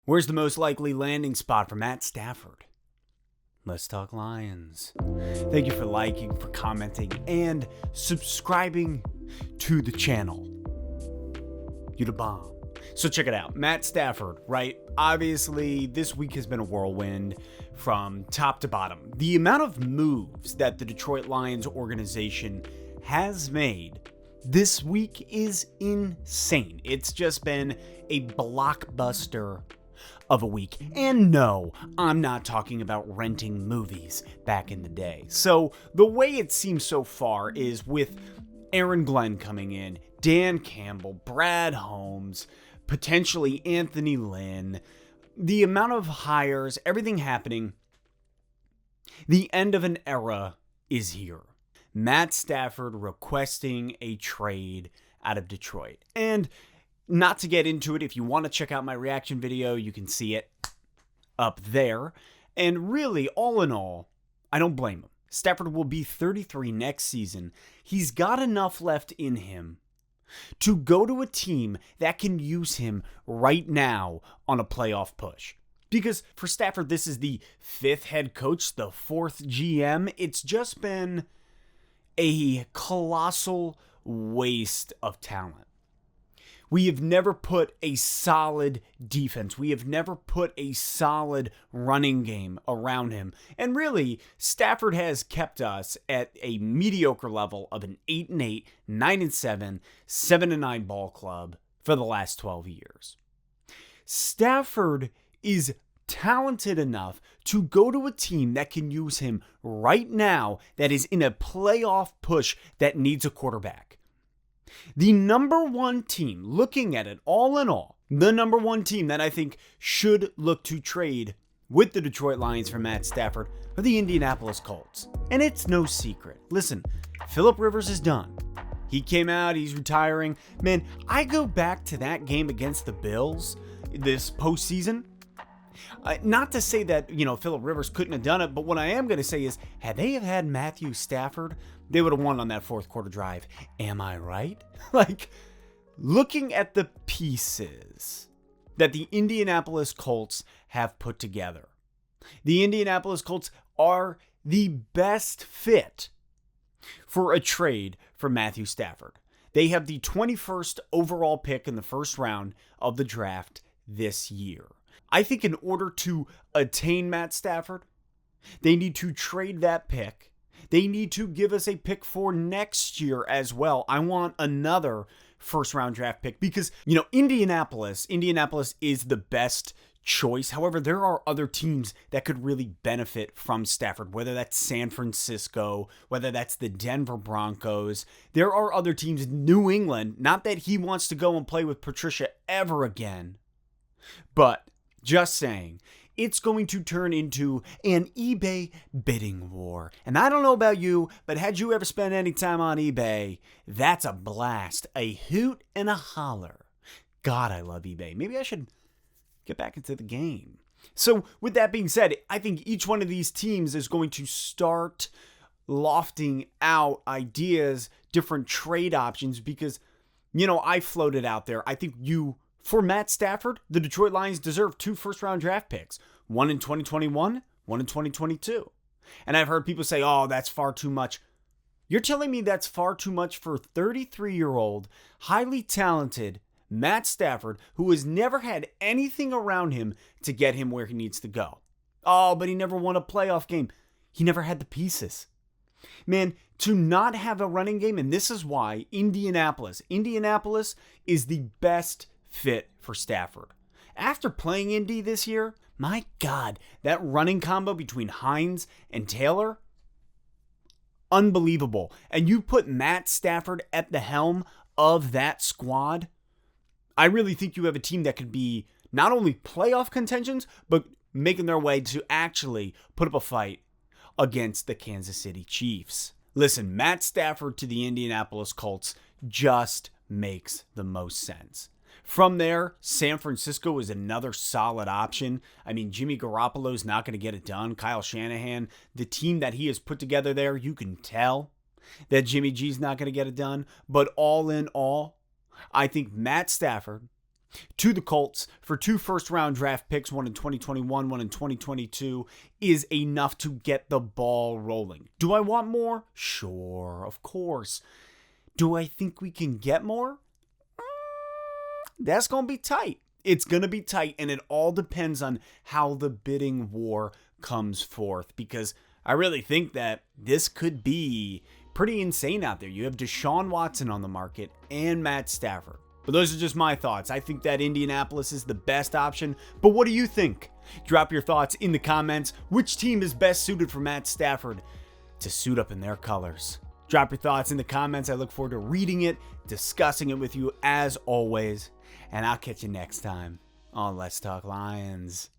Where's the most likely landing spot for Matt Stafford? Let's talk Lions. Thank you for liking, for commenting, and subscribing to the channel. You the bomb. So check it out. Matt Stafford, right? Obviously, this week has been a whirlwind from top to bottom. The amount of moves that the Detroit Lions organization has made this week is insane. It's just been a blockbuster of a week. And no, I'm not talking about renting movies back in the day. So the way it seems so far is with Aaron Glenn coming in, Dan Campbell, Brad Holmes, potentially Anthony Lynn, the amount of hires, everything happening, the end of an era is here. Matt Stafford requesting a trade out of Detroit. And not to get into it, if you want to check out my reaction video, you can see it up there. And really, all in all, I don't blame him. Stafford will be 33 next season. He's got enough left in him to go to a team that can use him right now on a playoff push. Because for Stafford, this is the 5th head coach, the 4th GM. It's just been a colossal waste of talent. We have never put a solid defense. We have never put a solid running game around him. And really, Stafford has kept us at a mediocre level of an 8-8, 9-7, 7-9 ball club for the last 12 years. Stafford is talented enough to go to a team that can use him right now, that is in a playoff push that needs a quarterback. The number one team, looking at it all in all, the number one team that I think should look to trade with the Detroit Lions for Matt Stafford are the Indianapolis Colts. And it's no secret. Listen, Phillip Rivers is done. He came out, he's retiring. Man, I go back to that game against the Bills this postseason. Not to say that, Phillip Rivers couldn't have done it, but what I am going to say is, had they have had Matthew Stafford, they would have won on that fourth quarter drive. Am I right? Looking at the pieces that the Indianapolis Colts have put together, the Indianapolis Colts are the best fit for a trade for Matthew Stafford. They have the 21st overall pick in the first round of the draft this year. I think in order to attain Matt Stafford, they need to trade that pick. They need to give us a pick for next year as well. I want another first-round draft pick because, Indianapolis is the best choice. However, there are other teams that could really benefit from Stafford, whether that's San Francisco, whether that's the Denver Broncos. There are other teams, New England, not that he wants to go and play with Patricia ever again, but just saying, it's going to turn into an eBay bidding war. And I don't know about you, but had you ever spent any time on eBay, that's a blast, a hoot and a holler. God, I love eBay. Maybe I should get back into the game. So with that being said, I think each one of these teams is going to start lofting out ideas, different trade options, because, I floated out there. I think for Matt Stafford, the Detroit Lions deserve 2 first-round draft picks, one in 2021, one in 2022. And I've heard people say, oh, that's far too much. You're telling me that's far too much for 33-year-old, highly talented Matt Stafford, who has never had anything around him to get him where he needs to go. Oh, but he never won a playoff game. He never had the pieces. Man, to not have a running game, and this is why Indianapolis is the best fit for Stafford. After playing Indy this year, my God, that running combo between Hines and Taylor, unbelievable. And you put Matt Stafford at the helm of that squad, I really think you have a team that could be not only playoff contentions, but making their way to actually put up a fight against the Kansas City Chiefs. Listen, Matt Stafford to the Indianapolis Colts just makes the most sense. From there, San Francisco is another solid option. I mean, Jimmy Garoppolo's not going to get it done. Kyle Shanahan, the team that he has put together there, you can tell that Jimmy G's not going to get it done. But all in all, I think Matt Stafford to the Colts for 2 first-round draft picks, one in 2021, one in 2022, is enough to get the ball rolling. Do I want more? Sure, of course. Do I think we can get more? That's going to be tight. It's going to be tight, and it all depends on how the bidding war comes forth, because I really think that this could be pretty insane out there. You have Deshaun Watson on the market and Matt Stafford. But those are just my thoughts. I think that Indianapolis is the best option. But what do you think? Drop your thoughts in the comments. Which team is best suited for Matt Stafford to suit up in their colors? Drop your thoughts in the comments. I look forward to reading it, discussing it with you as always. And I'll catch you next time on Let's Talk Lions.